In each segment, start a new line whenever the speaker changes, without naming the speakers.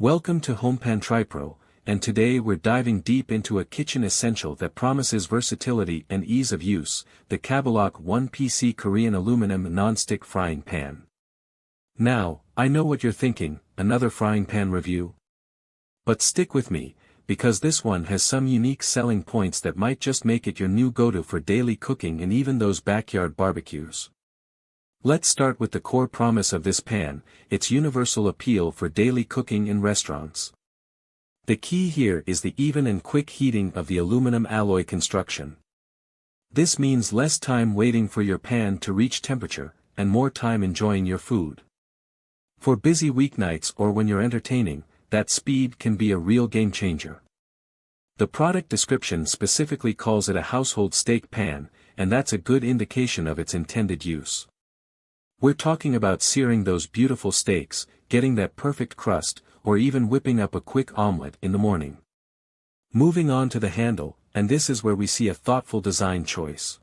Welcome to HomePan TriPro, and today we're diving deep into a kitchen essential that promises versatility and ease of use, the Cabilock 1PC Korean aluminum non-stick frying pan. Now, I know what you're thinking, another frying pan review? But stick with me, because this one has some unique selling points that might just make it your new go-to for daily cooking and even those backyard barbecues. Let's start with the core promise of this pan, its universal appeal for daily cooking in restaurants. The key here is the even and quick heating of the aluminum alloy construction. This means less time waiting for your pan to reach temperature, and more time enjoying your food. For busy weeknights or when you're entertaining, that speed can be a real game changer. The product description specifically calls it a household steak pan, and that's a good indication of its intended use. We're talking about searing those beautiful steaks, getting that perfect crust, or even whipping up a quick omelette in the morning. Moving on to the handle, and this is where we see a thoughtful design choice.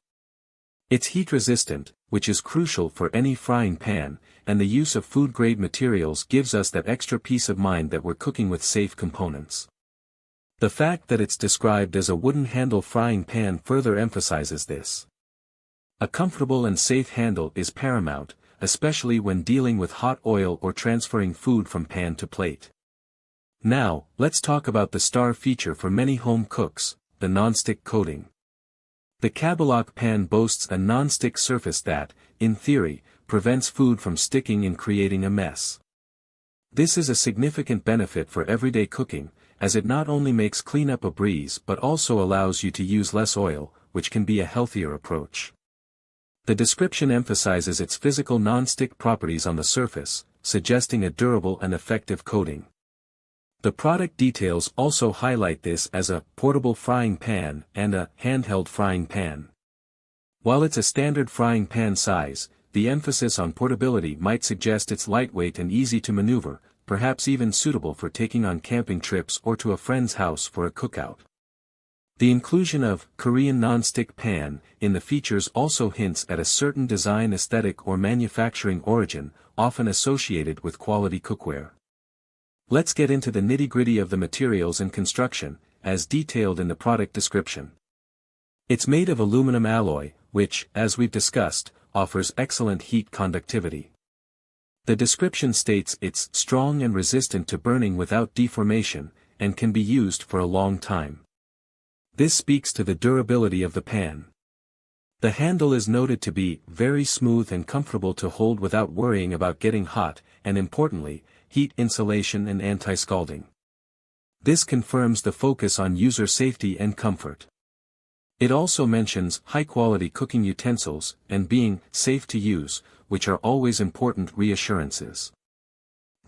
It's heat-resistant, which is crucial for any frying pan, and the use of food-grade materials gives us that extra peace of mind that we're cooking with safe components. The fact that it's described as a wooden handle frying pan further emphasizes this. A comfortable and safe handle is paramount, especially when dealing with hot oil or transferring food from pan to plate. Now, let's talk about the star feature for many home cooks, the non-stick coating. The Cabilock pan boasts a non-stick surface that, in theory, prevents food from sticking and creating a mess. This is a significant benefit for everyday cooking, as it not only makes cleanup a breeze but also allows you to use less oil, which can be a healthier approach. The description emphasizes its physical non-stick properties on the surface, suggesting a durable and effective coating. The product details also highlight this as a portable frying pan and a handheld frying pan. While it's a standard frying pan size, the emphasis on portability might suggest it's lightweight and easy to maneuver, perhaps even suitable for taking on camping trips or to a friend's house for a cookout. The inclusion of Korean non-stick pan in the features also hints at a certain design aesthetic or manufacturing origin, often associated with quality cookware. Let's get into the nitty-gritty of the materials and construction, as detailed in the product description. It's made of aluminum alloy, which, as we've discussed, offers excellent heat conductivity. The description states it's strong and resistant to burning without deformation, and can be used for a long time. This speaks to the durability of the pan. The handle is noted to be very smooth and comfortable to hold without worrying about getting hot, and importantly, heat insulation and anti-scalding. This confirms the focus on user safety and comfort. It also mentions high-quality cooking utensils and being safe to use, which are always important reassurances.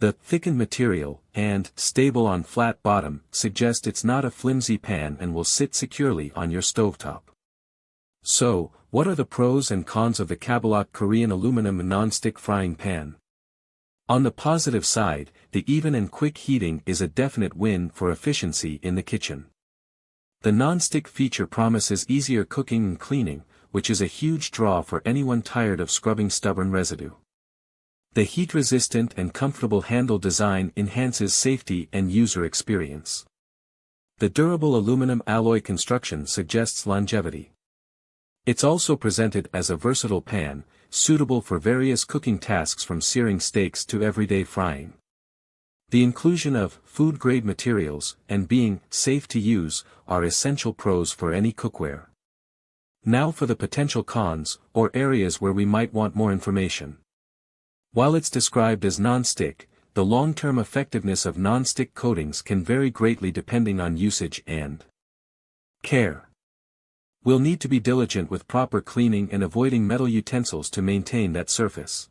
The thickened material and stable on flat bottom suggest it's not a flimsy pan and will sit securely on your stovetop. So, what are the pros and cons of the Cabilock Korean aluminum non-stick frying pan? On the positive side, the even and quick heating is a definite win for efficiency in the kitchen. The non-stick feature promises easier cooking and cleaning, which is a huge draw for anyone tired of scrubbing stubborn residue. The heat-resistant and comfortable handle design enhances safety and user experience. The durable aluminum alloy construction suggests longevity. It's also presented as a versatile pan, suitable for various cooking tasks from searing steaks to everyday frying. The inclusion of food-grade materials and being safe to use are essential pros for any cookware. Now for the potential cons, or areas where we might want more information. While it's described as non-stick, the long-term effectiveness of non-stick coatings can vary greatly depending on usage and care. We'll need to be diligent with proper cleaning and avoiding metal utensils to maintain that surface.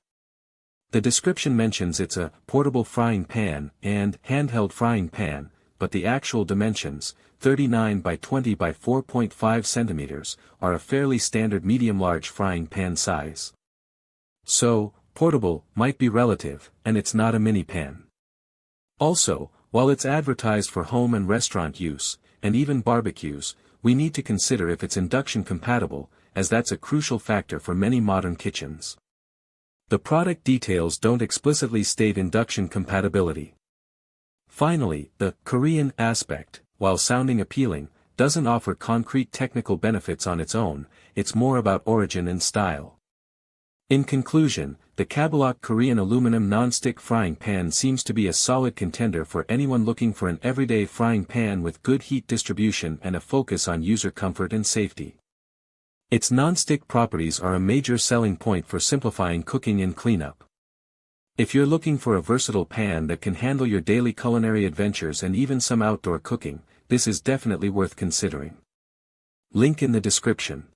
The description mentions it's a portable frying pan and handheld frying pan, but the actual dimensions, 39 by 20 by 4.5 centimeters, are a fairly standard medium-large frying pan size. So, portable might be relative, and it's not a mini pan. Also, while it's advertised for home and restaurant use, and even barbecues, we need to consider if it's induction compatible, as that's a crucial factor for many modern kitchens. The product details don't explicitly state induction compatibility. Finally, the Korean aspect, while sounding appealing, doesn't offer concrete technical benefits on its own, it's more about origin and style. In conclusion, the Cabilock Korean aluminum non-stick frying pan seems to be a solid contender for anyone looking for an everyday frying pan with good heat distribution and a focus on user comfort and safety. Its non-stick properties are a major selling point for simplifying cooking and cleanup. If you're looking for a versatile pan that can handle your daily culinary adventures and even some outdoor cooking, this is definitely worth considering. Link in the description.